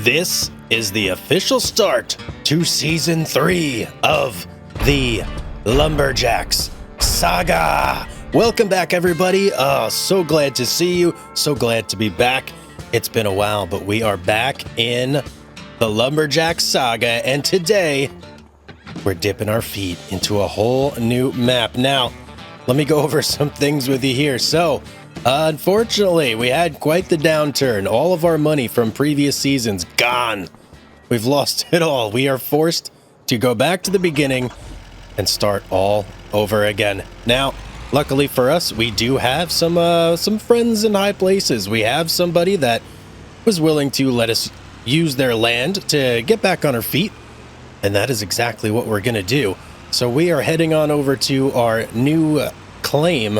This is the official start to Season 3 of the Lumberjacks Saga. Welcome back, everybody. So glad to see you. So glad to be back. It's been a while, but we are back in the Lumberjacks Saga, and today we're dipping our feet into a whole new map. Now, let me go over some things with you here. So, unfortunately, we had quite the downturn. All of our money from previous seasons gone. We've lost it all. We are forced to go back to the beginning and start all over again. Now, luckily for us, we do have some friends in high places. We have somebody that was willing to let us use their land to get back on our feet, and that is exactly what we're going to do. So we are heading on over to our new claim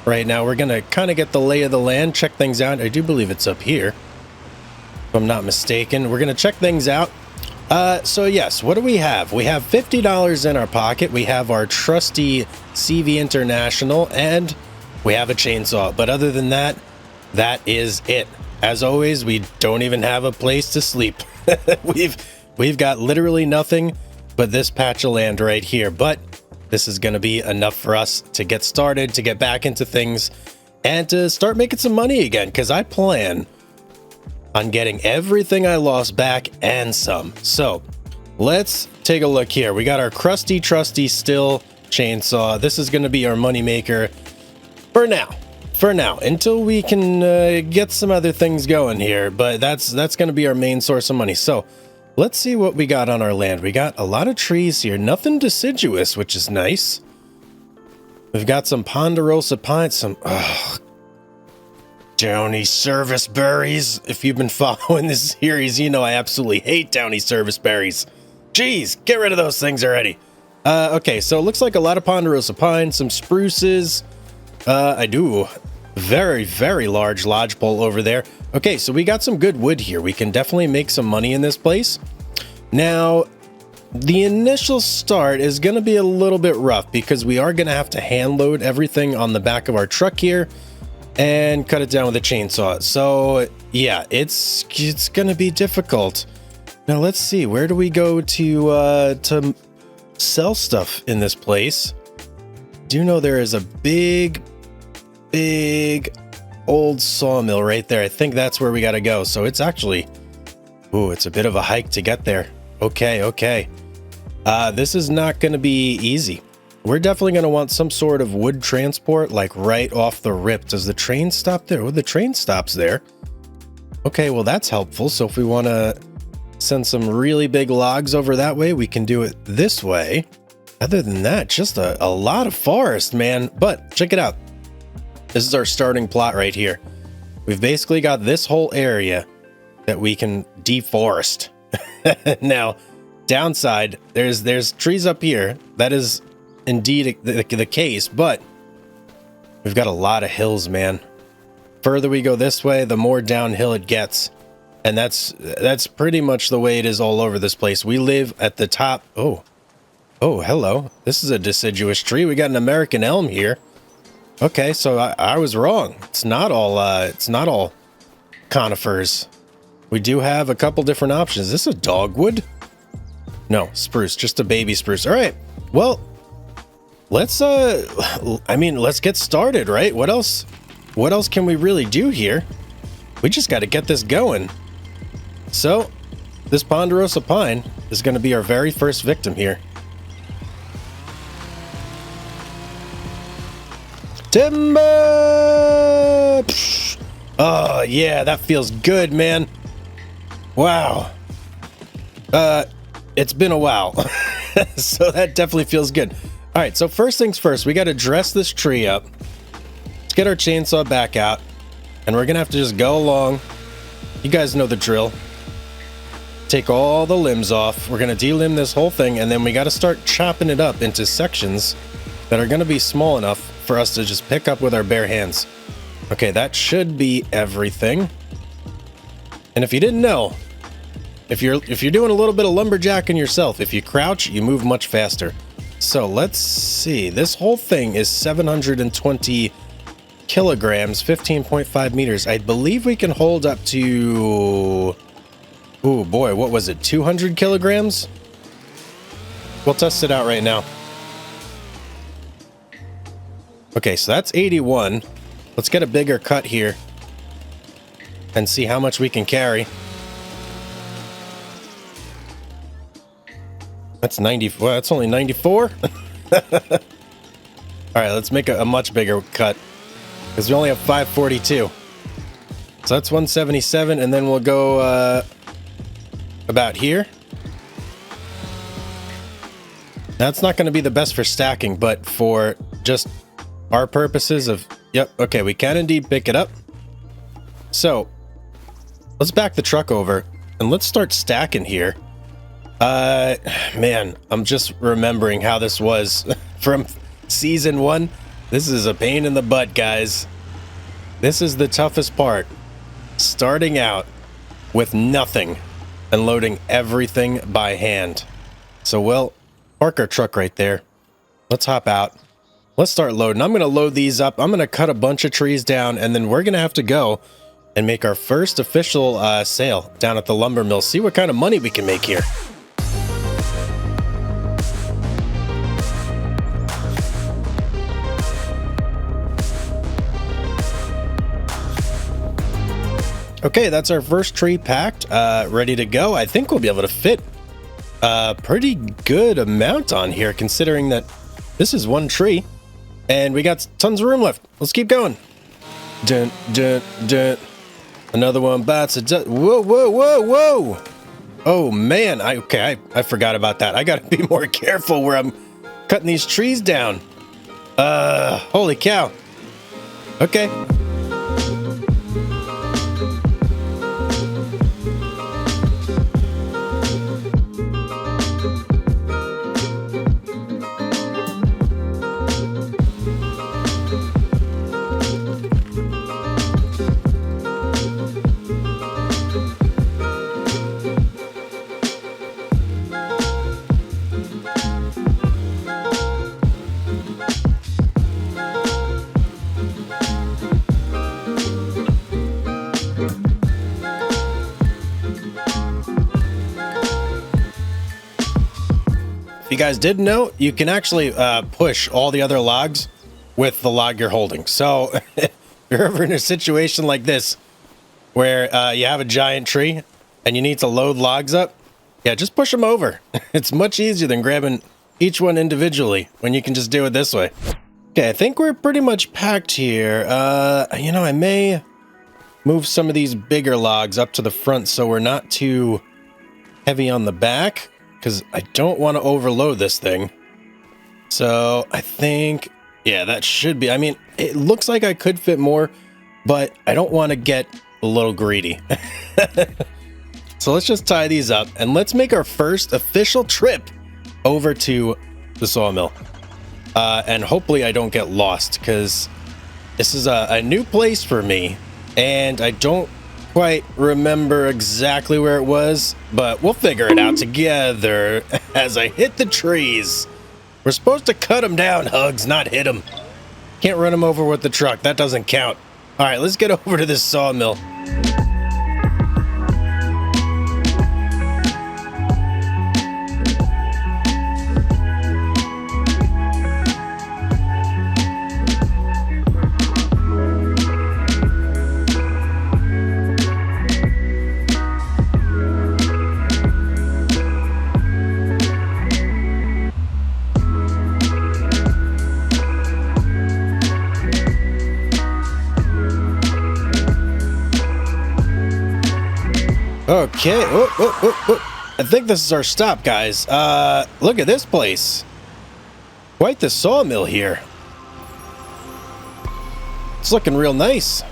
right now. We're going to kind of get the lay of the land, check things out. I do believe it's up here, if I'm not mistaken. We're going to check things out. So yes, what do we have? We have $50 in our pocket. We have our trusty CV International, and we have a chainsaw. But other than that, that is it. As always, we don't even have a place to sleep. We've got literally nothing but this patch of land right here. But this is going to be enough for us to get started, to get back into things, and to start making some money again, because I plan on getting everything I lost back and some. So let's take a look here. We got our crusty, trusty still chainsaw. This is going to be our money maker for now. Until we can get some other things going here. But that's going to be our main source of money. So let's see what we got on our land. We got a lot of trees here. Nothing deciduous, which is nice. We've got some ponderosa pines, some downy service berries. If you've been following this series, you know I absolutely hate downy service berries. Jeez, get rid of those things already. Okay, so it looks like a lot of ponderosa pine, some spruces. I do. Very, very large lodgepole over there. Okay, so we got some good wood here. We can definitely make some money in this place. Now, the initial start is going to be a little bit rough because we are going to have to hand load everything on the back of our truck here and cut it down with a chainsaw. So, yeah, it's going to be difficult. Now, let's see. Where do we go to sell stuff in this place? Do you know there is a big old sawmill right there? I think that's where we got to go. So it's actually, it's a bit of a hike to get there. Okay. This is not going to be easy. We're definitely going to want some sort of wood transport, like right off the rip. Does the train stop there? Oh, the train stops there. Okay, well, that's helpful. So if we want to send some really big logs over that way, we can do it this way. Other than that, just a lot of forest, man. But check it out. This is our starting plot right here. We've basically got this whole area that we can deforest. Now, downside, there's trees up here. That is indeed the case, but we've got a lot of hills, man. Further we go this way, the more downhill it gets. And that's pretty much the way it is all over this place. We live at the top. Oh, hello. This is a deciduous tree. We got an American elm here. Okay, so I was wrong. It's not all conifers. We do have a couple different options. Is this a dogwood? No, spruce, just a baby spruce. All right. Well, let's get started, right? What else can we really do here? We just got to get this going. So, this ponderosa pine is going to be our very first victim here. Timber! Oh, yeah, that feels good, man. Wow. It's been a while. So that definitely feels good. All right, so first things first, we got to dress this tree up. Let's get our chainsaw back out, and we're going to have to just go along. You guys know the drill. Take all the limbs off. We're going to delimb this whole thing, and then we got to start chopping it up into sections that are going to be small enough for us to just pick up with our bare hands. Okay, that should be everything. And if you didn't know, if you're doing a little bit of lumberjacking yourself, if you crouch, you move much faster. So let's see. This whole thing is 720 kilograms, 15.5 meters. I believe we can hold up to Ooh, boy, what was it? 200 kilograms? We'll test it out right now. Okay, so that's 81. Let's get a bigger cut here and see how much we can carry. That's 90. Well, that's only 94. All right, let's make a much bigger cut because we only have 542. So that's 177, and then we'll go about here. That's not going to be the best for stacking, but for just our purposes of, yep, okay, we can indeed pick it up. So let's back the truck over and let's start stacking here. Man, I'm just remembering how this was from season 1. This is a pain in the butt, guys. This is the toughest part. Starting out with nothing and loading everything by hand. So we'll park our truck right there. Let's hop out. Let's start loading. I'm going to load these up. I'm going to cut a bunch of trees down, and then we're going to have to go and make our first official sale down at the lumber mill. See what kind of money we can make here. Okay, that's our first tree packed, ready to go. I think we'll be able to fit a pretty good amount on here, considering that this is one tree and we got tons of room left. Let's keep going. Dun, dun, dun. Another one bites a dust. Whoa, whoa, whoa, whoa. Oh man, I forgot about that. I gotta be more careful where I'm cutting these trees down. Holy cow. Okay. If you guys didn't know, you can actually push all the other logs with the log you're holding. So if you're ever in a situation like this where you have a giant tree and you need to load logs up, yeah, just push them over. It's much easier than grabbing each one individually when you can just do it this way. Okay, I think we're pretty much packed here. You know, I may move some of these bigger logs up to the front so we're not too heavy on the back, because I don't want to overload this thing. So I think, yeah, that should be, I mean, it looks like I could fit more, but I don't want to get a little greedy. So let's just tie these up and let's make our first official trip over to the sawmill. And hopefully I don't get lost, because this is a new place for me and I don't quite remember exactly where it was, but we'll figure it out together as I hit the trees. We're supposed to cut them down, Hugz, not hit them. Can't run them over with the truck. That doesn't count. All right, let's get over to this sawmill. Okay, I think this is our stop, guys. Look at this place. Quite the sawmill here. It's looking real nice. All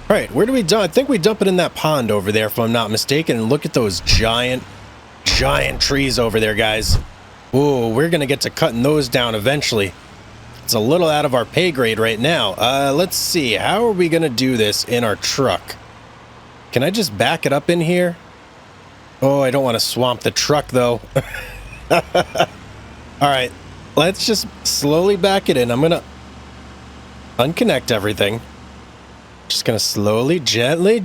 right, where do we dump? I think we dump it in that pond over there, if I'm not mistaken. And look at those giant trees over there, guys. Ooh, we're gonna get to cutting those down eventually. It's a little out of our pay grade right now. Let's see, how are we gonna do this in our truck? Can I just back it up in here? Oh, I don't want to swamp the truck, though. All right, let's just slowly back it in. I'm going to unconnect everything. Just going to slowly, gently.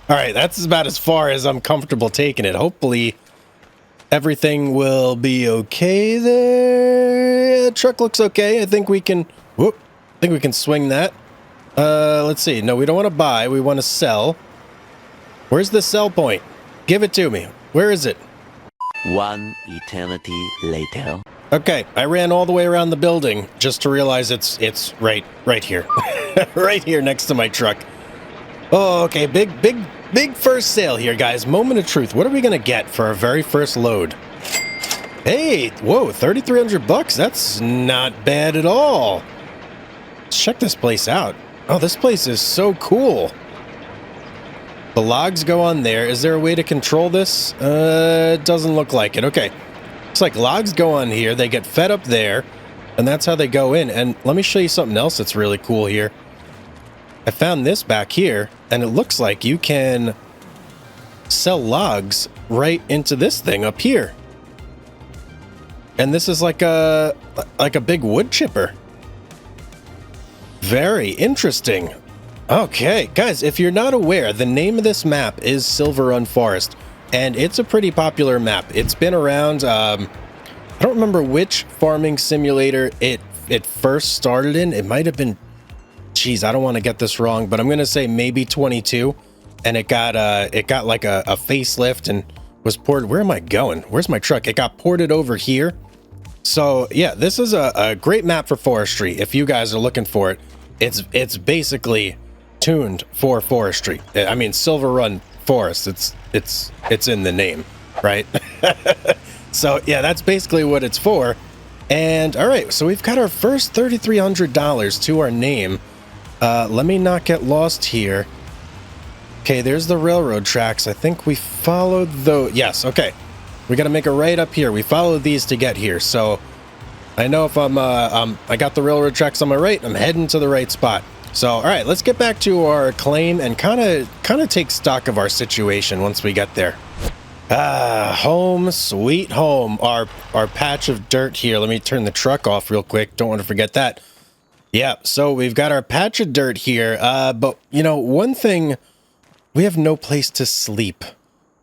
All right, that's about as far as I'm comfortable taking it. Hopefully everything will be okay there. Yeah, truck looks okay. I think we can, whoop, I think we can swing that. Let's see. No, we don't want to buy. We want to sell. Where's the sell point? Give it to me. Where is it? One eternity later. Okay, I ran all the way around the building just to realize it's right here. Right here next to my truck. Oh, okay, big first sale here, guys. Moment of truth. What are we gonna get for our very first load? Hey, whoa, 3,300 bucks. That's not bad at all. Let's check this place out. Oh, this place is so cool. The logs go on there. Is there a way to control this? It doesn't look like it. Okay. Looks like logs go on here. They get fed up there, and that's how they go in. And let me show you something else that's really cool here. I found this back here, and it looks like you can sell logs right into this thing up here. And this is like a big wood chipper. Very interesting. Okay, guys, if you're not aware, the name of this map is Silver Run Forest, and it's a pretty popular map. It's been around, I don't remember which farming simulator it first started in. It might have been, geez, I don't want to get this wrong, but I'm going to say maybe 22, and it got like a facelift and was ported. Where am I going? Where's my truck? It got ported over here. So yeah, this is a great map for forestry. If you guys are looking for it, it's basically tuned for forestry. I mean, Silver Run Forest. It's in the name, right? So yeah, that's basically what it's for. And all right, so we've got our first $3,300 to our name. Let me not get lost here. Okay, there's the railroad tracks. I think we followed those. Yes, okay. We got to make a right up here. We followed these to get here. So I know if I got the railroad tracks on my right, I'm heading to the right spot. So, all right, let's get back to our claim and kind of take stock of our situation once we get there. Home sweet home. Our patch of dirt here. Let me turn the truck off real quick. Don't want to forget that. Yeah, so we've got our patch of dirt here. But, you know, one thing, we have no place to sleep.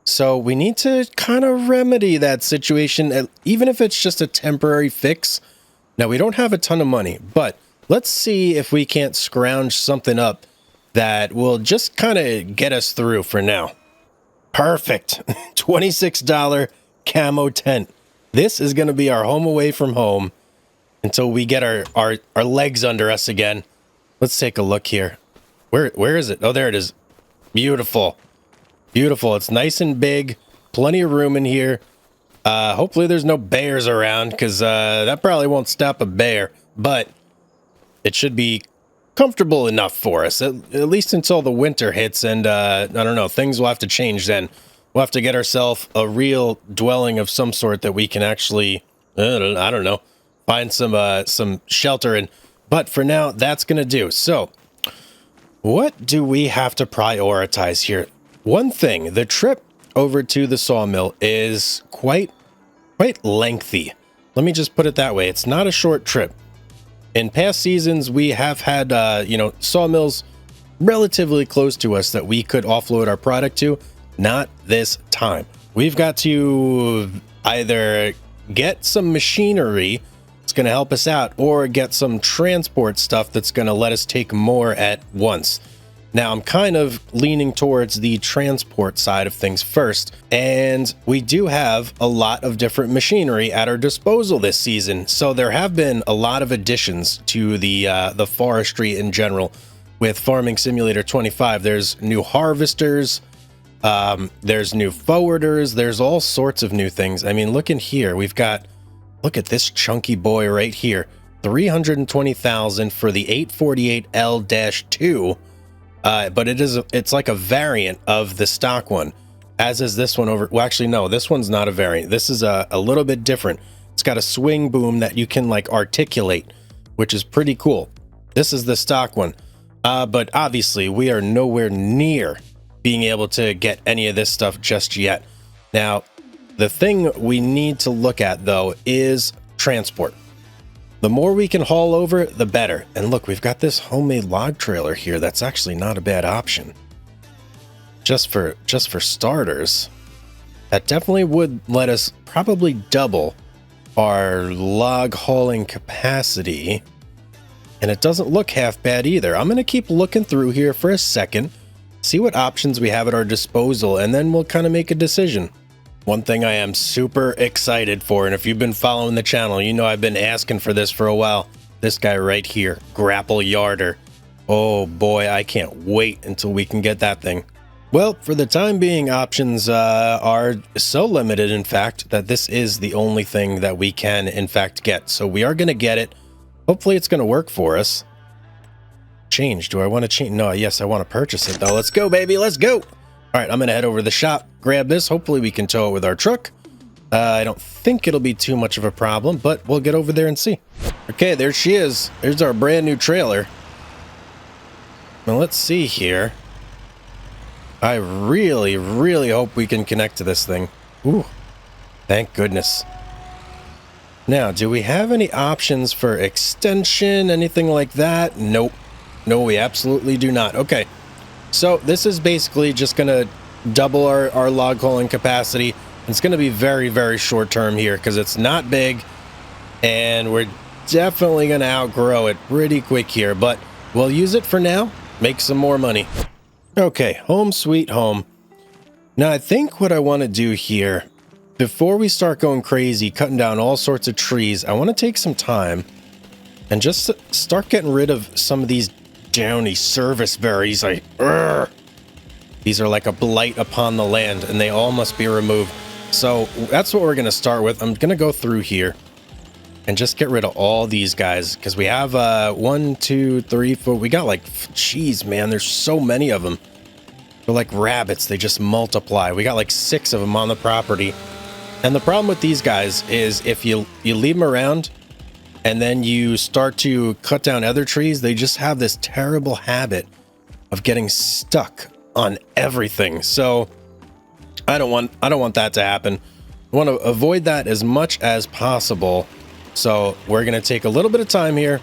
So we need to kind of remedy that situation, even if it's just a temporary fix. Now, we don't have a ton of money, but let's see if we can't scrounge something up that will just kind of get us through for now. Perfect. $26 camo tent. This is going to be our home away from home until we get our legs under us again. Let's take a look here. Where is it? Oh, there it is. Beautiful. Beautiful. It's nice and big. Plenty of room in here. Hopefully there's no bears around, because that probably won't stop a bear. But it should be comfortable enough for us, at least until the winter hits. And I don't know, things will have to change then. We'll have to get ourselves a real dwelling of some sort that we can actually, I don't know, find some shelter in. But for now, that's going to do. So what do we have to prioritize here? One thing, the trip over to the sawmill is quite lengthy. Let me just put it that way. It's not a short trip. In past seasons, we have had, sawmills relatively close to us that we could offload our product to. Not this time. We've got to either get some machinery that's going to help us out, or get some transport stuff that's going to let us take more at once. Now, I'm kind of leaning towards the transport side of things first, and we do have a lot of different machinery at our disposal this season. So there have been a lot of additions to the forestry in general with Farming Simulator 25. There's new harvesters, there's new forwarders, there's all sorts of new things. I mean, look in here. We've got, look at this chunky boy right here, 320,000 for the 848L-2. But it's like a variant of the stock one, as is this one over. Well, actually, no, this one's not a variant. This is a little bit different. It's got a swing boom that you can like articulate, which is pretty cool. This is the stock one. But obviously we are nowhere near being able to get any of this stuff just yet. Now, the thing we need to look at though is transport. The more we can haul over, the better. And look, we've got this homemade log trailer here. That's actually not a bad option. just for starters, that definitely would let us probably double our log hauling capacity. And it doesn't look half bad either. I'm going to keep looking through here for a second, see what options we have at our disposal, and then we'll kind of make a decision. One thing I am super excited for, and if you've been following the channel, you know I've been asking for this for a while. This guy right here, Grapple Yarder. Oh boy, I can't wait until we can get that thing. Well, for the time being, options are so limited, in fact, that this is the only thing that we can, in fact, get. So we are going to get it. Hopefully it's going to work for us. Change. Do I want to change? No, yes, I want to purchase it, though. Let's go, baby. Let's go. All right, I'm going to head over to the shop, grab this. Hopefully we can tow it with our truck. I don't think it'll be too much of a problem, but we'll get over there and see. Okay, there she is. There's our brand new trailer. Now, let's see here. I really, really hope we can connect to this thing. Ooh, thank goodness. Now, do we have any options for extension, anything like that? Nope. No, we absolutely do not. Okay, so this is basically just going to double our log hauling capacity. It's going to be very, very short term here because it's not big, and we're definitely going to outgrow it pretty quick here, but we'll use it for now, make some more money. Okay, home sweet home. Now, I think what I want to do here, before we start going crazy, cutting down all sorts of trees, I want to take some time and just start getting rid of some of these downy service berries. These are like a blight upon the land, and they all must be removed. So that's what we're going to start with. I'm going to go through here and just get rid of all these guys, because we have 1, 2, 3, 4. We got like, jeez, man, there's so many of them. They're like rabbits. They just multiply. We got like 6 of them on the property. And the problem with these guys is if you leave them around and then you start to cut down other trees, they just have this terrible habit of getting stuck on everything. So I don't want that to happen. I want to avoid that as much as possible. So we're going to take a little bit of time here,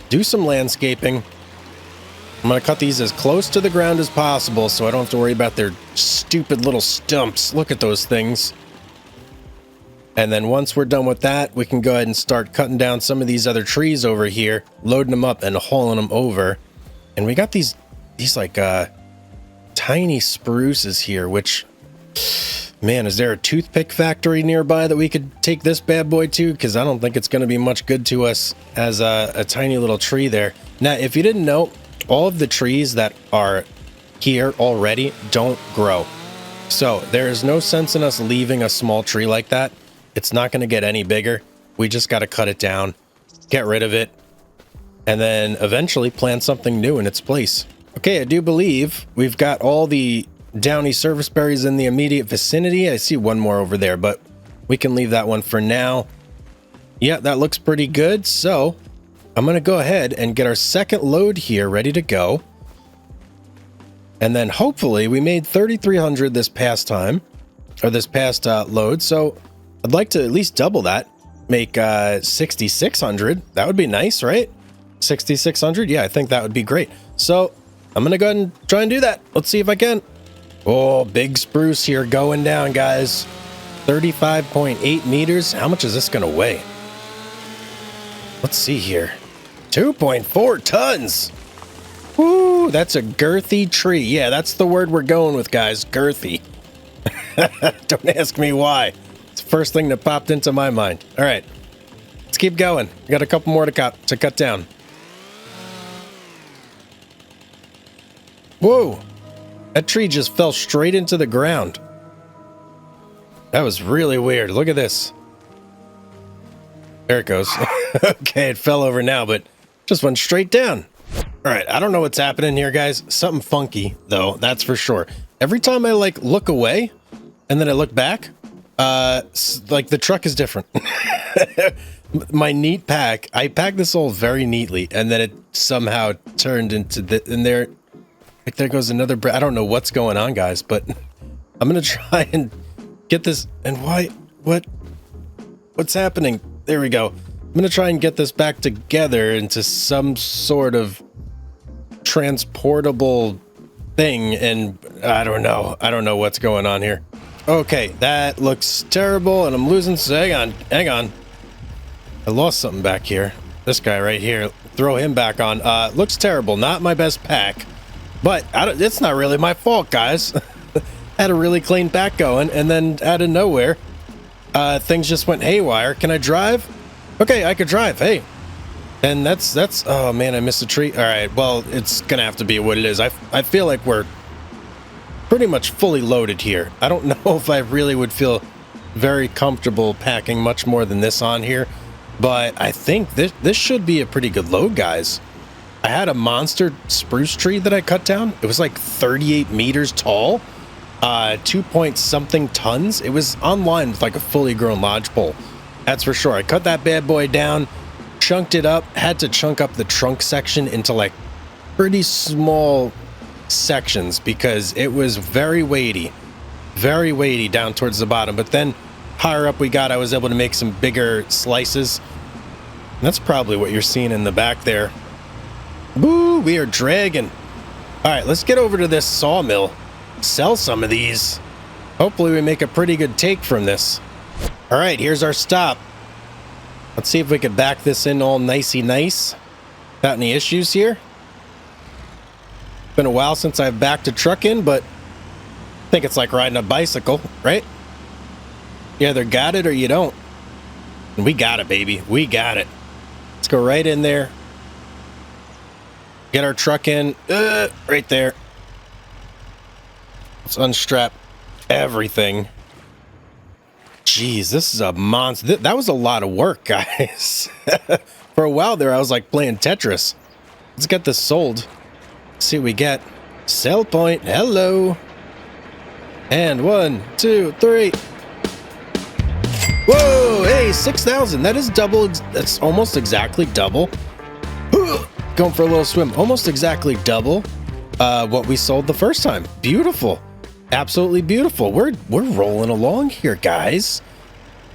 do some landscaping. I'm going to cut these as close to the ground as possible so I don't have to worry about their stupid little stumps. Look at those things. And then once we're done with that, we can go ahead and start cutting down some of these other trees over here, loading them up and hauling them over. And we got these like tiny spruces here, which, man, is there a toothpick factory nearby that we could take this bad boy to? Because I don't think it's going to be much good to us as a tiny little tree there. Now, if you didn't know, all of the trees that are here already don't grow. So there is no sense in us leaving a small tree like that. It's not going to get any bigger. We just got to cut it down, get rid of it, and then eventually plant something new in its place. Okay, I do believe we've got all the downy service berries in the immediate vicinity. I see one more over there, but we can leave that one for now. Yeah, that looks pretty good. So I'm going to go ahead and get our second load here ready to go. And then hopefully we made 3,300 this past time, or this past load. So I'd like to at least double that, make 6,600. That would be nice, right? 6,600. Yeah, I think that would be great. So I'm going to go ahead and try and do that. Let's see if I can. Oh, big spruce here going down, guys. 35.8 meters. How much is this going to weigh? Let's see here. 2.4 tons. Woo, that's a girthy tree. Yeah, that's the word we're going with, guys. Girthy. Don't ask me why. It's the first thing that popped into my mind. All right, let's keep going. We got a couple more to cut down. Whoa, that tree just fell straight into the ground. That was really weird. Look at this. There it goes. Okay, it fell over now, but just went straight down. All right, I don't know what's happening here, guys. Something funky, though, that's for sure. Every time I, like, look away and then I look back, like, the truck is different. My neat pack, I packed this all very neatly, and then it somehow turned into and there goes another, I don't know what's going on, guys, but I'm going to try and get this, and what's happening? There we go. I'm going to try and get this back together into some sort of transportable thing, and I don't know what's going on here. Okay, that looks terrible, and I'm losing. So hang on. I lost something back here. This guy right here. Throw him back on. Looks terrible. Not my best pack, but it's not really my fault, guys. Had a really clean pack going, and then out of nowhere, things just went haywire. Can I drive? Okay, I could drive. Hey. And that's, oh man, I missed a tree. All right, well, it's gonna have to be what it is. I feel like we're pretty much fully loaded here. I don't know if I really would feel very comfortable packing much more than this on here, but I think this should be a pretty good load, guys. I had a monster spruce tree that I cut down. It was like 38 meters tall, 2 point something tons. It was online with like a fully grown lodgepole. That's for sure. I cut that bad boy down, chunked it up, had to chunk up the trunk section into like pretty small sections because it was very weighty down towards the bottom. But then higher up I was able to make some bigger slices. And that's probably what you're seeing in the back there. Woo, we are dragging. All right, let's get over to this sawmill, sell some of these. Hopefully we make a pretty good take from this. All right, here's our stop. Let's see if we can back this in all nicey nice. Got any issues here? Been a while since I've backed a truck in, but I think it's like riding a bicycle, right? You either got it or you don't. And we got it, baby. We got it. Let's go right in there. Get our truck in. Right there. Let's unstrap everything. Jeez, this is a monster. That was a lot of work, guys. For a while there, I was like playing Tetris. Let's get this sold. See what we get. Sell point. Hello. And 1, 2, 3. Whoa, hey, 6,000. That is double. That's almost exactly double. Going for a little swim. Almost exactly double what we sold the first time. Beautiful. Absolutely beautiful. We're rolling along here, guys.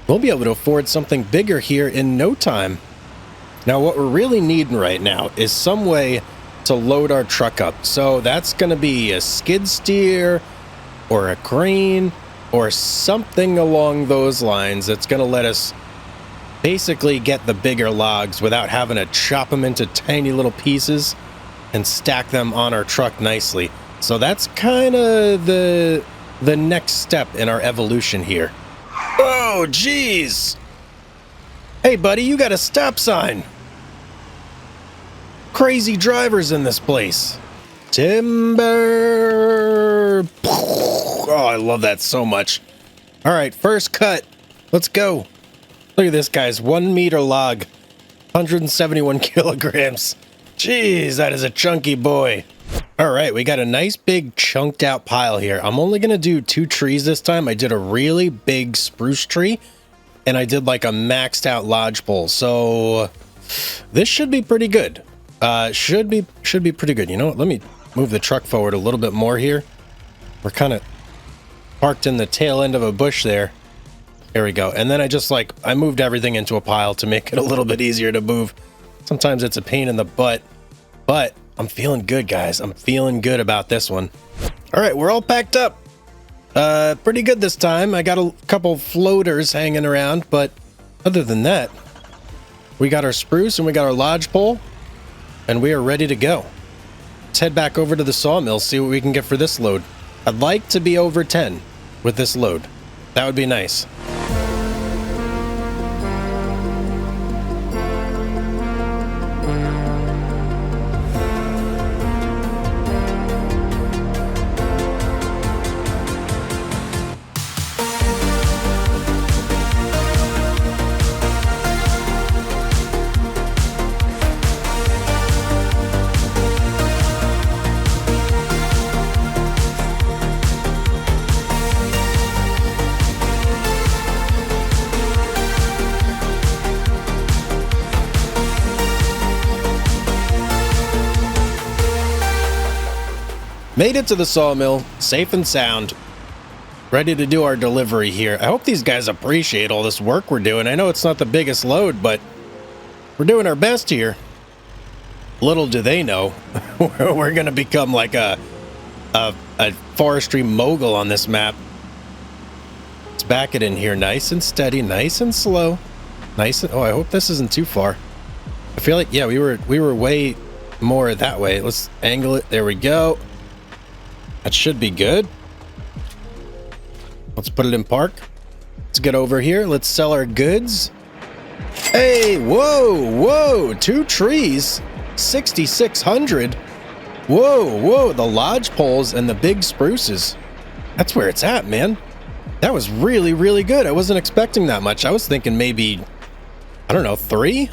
We'll be able to afford something bigger here in no time. Now, what we're really needing right now is some way to load our truck up. So that's going to be a skid steer or a crane or something along those lines that's going to let us basically get the bigger logs without having to chop them into tiny little pieces and stack them on our truck nicely. So that's kind of the next step in our evolution here. Oh, geez. Hey, buddy, you got a stop sign. Crazy drivers in this place. Timber. Oh, I love that so much. All right, first cut. Let's go. Look at this, guys. 1 meter log. 171 kilograms. Jeez, that is a chunky boy. All right, we got a nice big chunked out pile here. I'm only going to do 2 trees this time. I did a really big spruce tree, and I did like a maxed out lodgepole. So this should be pretty good. Should be pretty good. You know what? Let me move the truck forward a little bit more here. We're kind of parked in the tail end of a bush there. There we go. And then I moved everything into a pile to make it a little bit easier to move. Sometimes it's a pain in the butt, but I'm feeling good, guys. I'm feeling good about this one. All right, we're all packed up. Pretty good this time. I got a couple floaters hanging around, but other than that, we got our spruce and we got our lodgepole, and we are ready to go. Let's head back over to the sawmill, see what we can get for this load. I'd like to be over 10 with this load. That would be nice. Made it to the sawmill, safe and sound, ready to do our delivery here. I hope these guys appreciate all this work we're doing. I know it's not the biggest load, but we're doing our best here. Little do they know, we're going to become like a a forestry mogul on this map. Let's back it in here nice and steady, nice and slow. Nice and, oh, I hope this isn't too far. I feel like, yeah, we were way more that way. Let's angle it. There we go. That should be good. Let's put it in park. Let's get over here. Let's sell our goods. Hey, whoa, 2 trees, 6,600. Whoa, the lodge poles and the big spruces. That's where it's at, man. That was really, really good. I wasn't expecting that much. I was thinking maybe, I don't know, 3,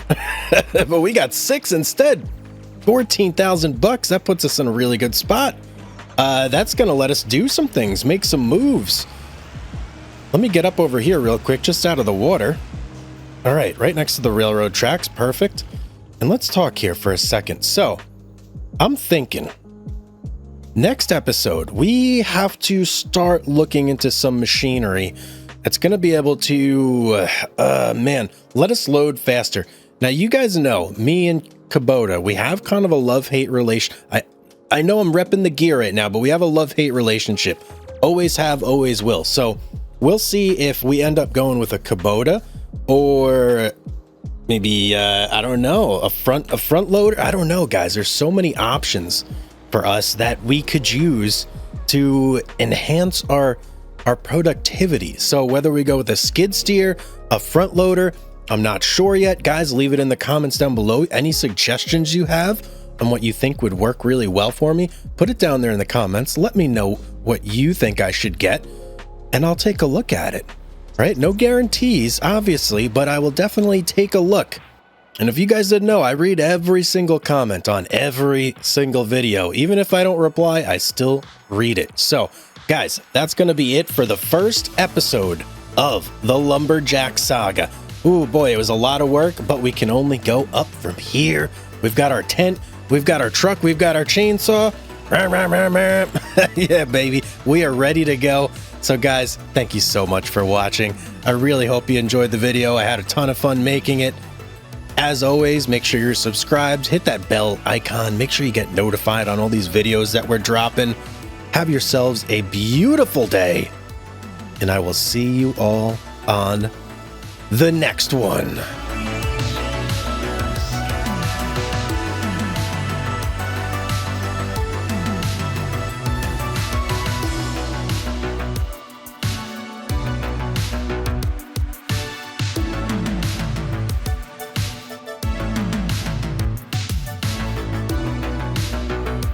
but we got 6 instead. 14,000 bucks. That puts us in a really good spot. That's gonna let us do some things, make some moves. Let me get up over here real quick, just out of the water. All right, right next to the railroad tracks. Perfect. And let's talk here for a second. So I'm thinking next episode, we have to start looking into some machinery that's going to be able to, man, let us load faster. Now, you guys know me and Kubota, we have kind of a love-hate relation. I know I'm repping the gear right now, but we have a love-hate relationship. Always have, always will. So we'll see if we end up going with a Kubota or maybe, I don't know, a front loader. I don't know, guys. There's so many options for us that we could use to enhance our productivity. So whether we go with a skid steer, a front loader, I'm not sure yet. Guys, leave it in the comments down below. Any suggestions you have on what you think would work really well for me, put it down there in the comments. Let me know what you think I should get, and I'll take a look at it. Right? No guarantees, obviously, but I will definitely take a look. And if you guys didn't know, I read every single comment on every single video. Even if I don't reply, I still read it. So, guys, that's going to be it for the first episode of the Lumberjacks Saga. Ooh, boy, it was a lot of work, but we can only go up from here. We've got our tent, we've got our truck, we've got our chainsaw. Yeah, baby, we are ready to go. So guys, thank you so much for watching. I really hope you enjoyed the video. I had a ton of fun making it. As always, make sure you're subscribed, hit that bell icon, make sure you get notified on all these videos that we're dropping. Have yourselves a beautiful day, and I will see you all on the next one.